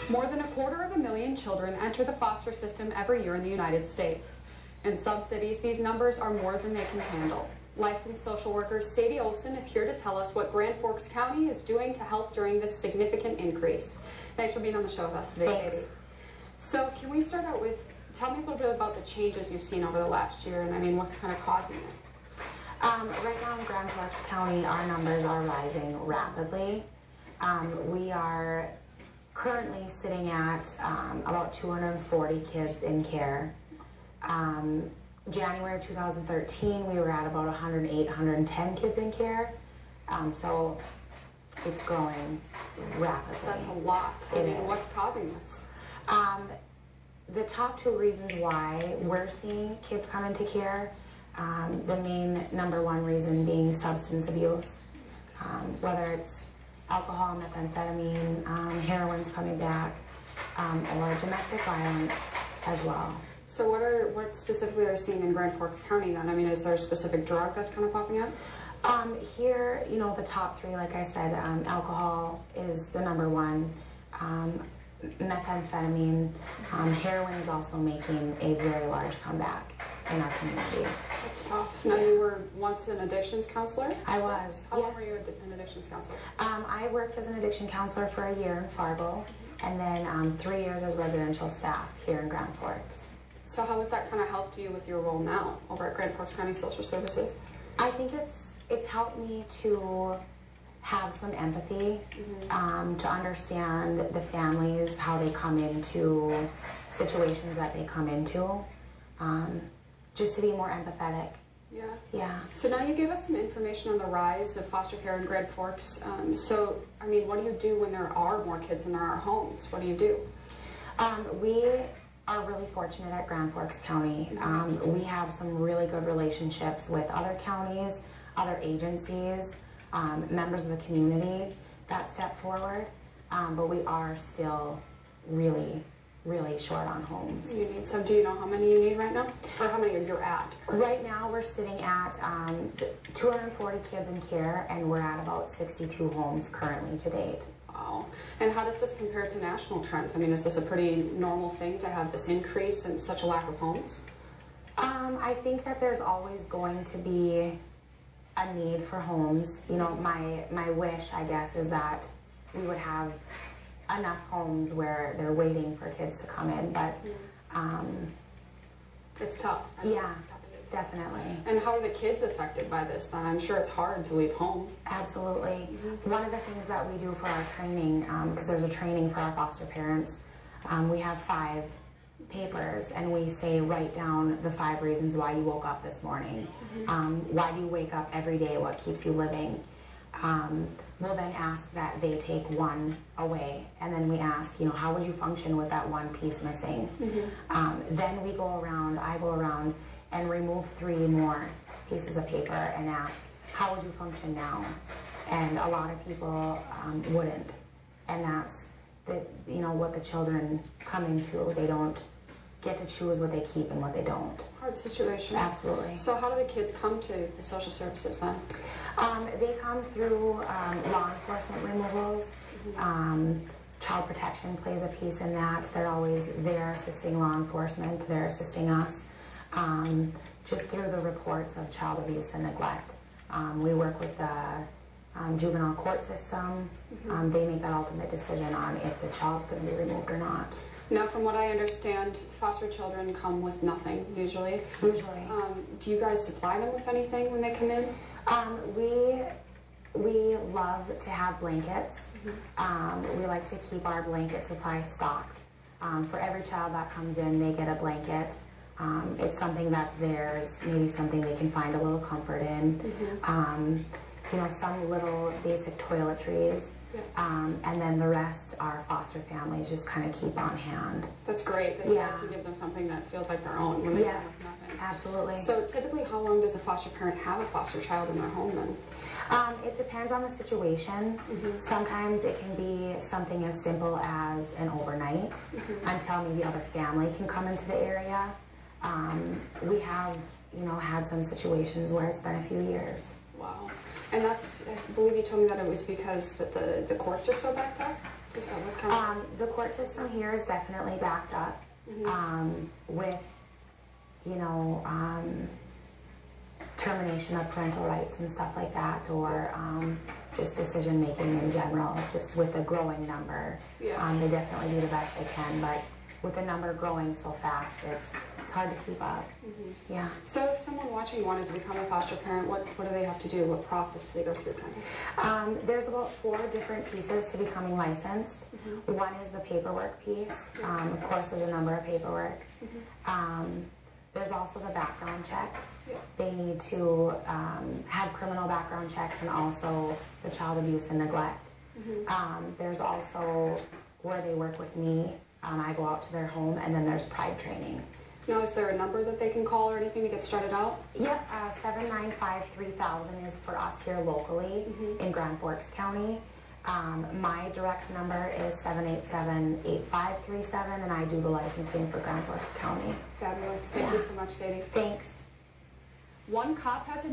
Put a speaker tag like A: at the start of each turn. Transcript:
A: More than 250,000 children enter the foster system every year in the United States. In some cities, these numbers are more than they can handle. Licensed social worker Sadie Olson is here to tell us what Grand Forks County is doing to help during this significant increase. Thanks for being on the show with us today, Sadie. So can we start out with, tell me a little bit about the changes you've seen over the last year, and I mean, what's kind of causing it?
B: Right now in Grand Forks County, our numbers are rising rapidly. We are currently sitting at about 240 kids in care. January of 2013, we were at about 108, 110 kids in care. So it's growing rapidly.
A: That's a lot. I mean, what's causing this?
B: The top two reasons why we're seeing kids come into care, the main number one reason being substance abuse, whether it's alcohol, methamphetamine, heroin's coming back, or domestic violence as well.
A: So what specifically are you seeing in Grand Forks County then? I mean, is there a specific drug that's kind of popping up?
B: Here, you know, the top three, like I said, alcohol is the number one. Methamphetamine, heroin is also making a very large comeback in our community.
A: That's tough. Now, you were once an addictions counselor?
B: I was.
A: How long were you an addictions counselor?
B: I worked as an addiction counselor for a year in Fargo, and then 3 years as residential staff here in Grand Forks.
A: So how has that kind of helped you with your role now over at Grand Forks County Social Services?
B: I think it's helped me to have some empathy, to understand the families, how they come into situations that they come into, just to be more empathetic.
A: Yeah.
B: Yeah.
A: So now you gave us some information on the rise of foster care in Grand Forks. So, I mean, what do you do when there are more kids in our homes? What do you do?
B: We are really fortunate at Grand Forks County. We have some really good relationships with other counties, other agencies, members of the community that step forward, but we are still really short on homes.
A: You need some. Do you know how many you need right now? Or how many you're at?
B: Right now we're sitting at 240 kids in care, and we're at about 62 homes currently to date.
A: Wow. And how does this compare to national trends? I mean, is this a pretty normal thing to have this increase and such a lack of homes?
B: I think that there's always going to be a need for homes. You know, my wish, I guess, is that we would have enough homes where they're waiting for kids to come in, but
A: it's tough.
B: Yeah, definitely.
A: And how are the kids affected by this then? I'm sure it's hard to leave home.
B: Absolutely. One of the things that we do for our training, because there's a training for our foster parents, we have 5 papers, and we say write down the 5 reasons why you woke up this morning. Why do you wake up every day? What keeps you living? We'll then ask that they take 1 away, and then we ask, you know, how would you function with that 1 piece missing? Then we go around, I go around and remove 3 more pieces of paper and ask, how would you function now? And a lot of people wouldn't, and that's you know, what the children come into. They don't get to choose what they keep and what they don't.
A: Hard situation.
B: Absolutely.
A: So how do the kids come to the social services then?
B: They come through law enforcement removals. Child protection plays a piece in that. They're always there assisting law enforcement. They're assisting us just through the reports of child abuse and neglect. We work with the juvenile court system. They make that ultimate decision on if the child's going to be removed or not.
A: Now, from what I understand, foster children come with nothing, usually.
B: Usually.
A: Do you guys supply them with anything when they come in?
B: We love to have blankets. We like to keep our blanket supply stocked. For every child that comes in, they get a blanket. It's something that's theirs, maybe something they can find a little comfort in. You know, some little basic toiletries, and then the rest our foster families just kind of keep on hand.
A: That's great that you guys can give them something that feels like their own when they come with nothing.
B: Absolutely.
A: So typically, how long does a foster parent have a foster child in their home then?
B: It depends on the situation. Sometimes it can be something as simple as an overnight until maybe other family can come into the area. We have, you know, had some situations where it's been a few years.
A: Wow. And that's, I believe you told me that it was because that the courts are so backed up? Is that what counts?
B: The court system here is definitely backed up with, you know, termination of parental rights and stuff like that, or just decision making in general, just with the growing number.
A: Yeah.
B: They definitely do the best they can, but with the number growing so fast, it's hard to keep up. Yeah.
A: So if someone watching wanted to become a foster parent, what do they have to do? What process do they go through kind of?
B: There's about 4 different pieces to becoming licensed. One is the paperwork piece. Of course, there's a number of paperwork. There's also the background checks. They need to have criminal background checks, and also the child abuse and neglect. There's also where they work with me. I go out to their home, and then there's pride training.
A: Now, is there a number that they can call or anything to get started out?
B: Yep, 795-3000 is for us here locally in Grand Forks County. My direct number is 787-8537, and I do the licensing for Grand Forks County.
A: Fabulous. Thank you so much, Sadie.
B: Thanks.
A: One cop has a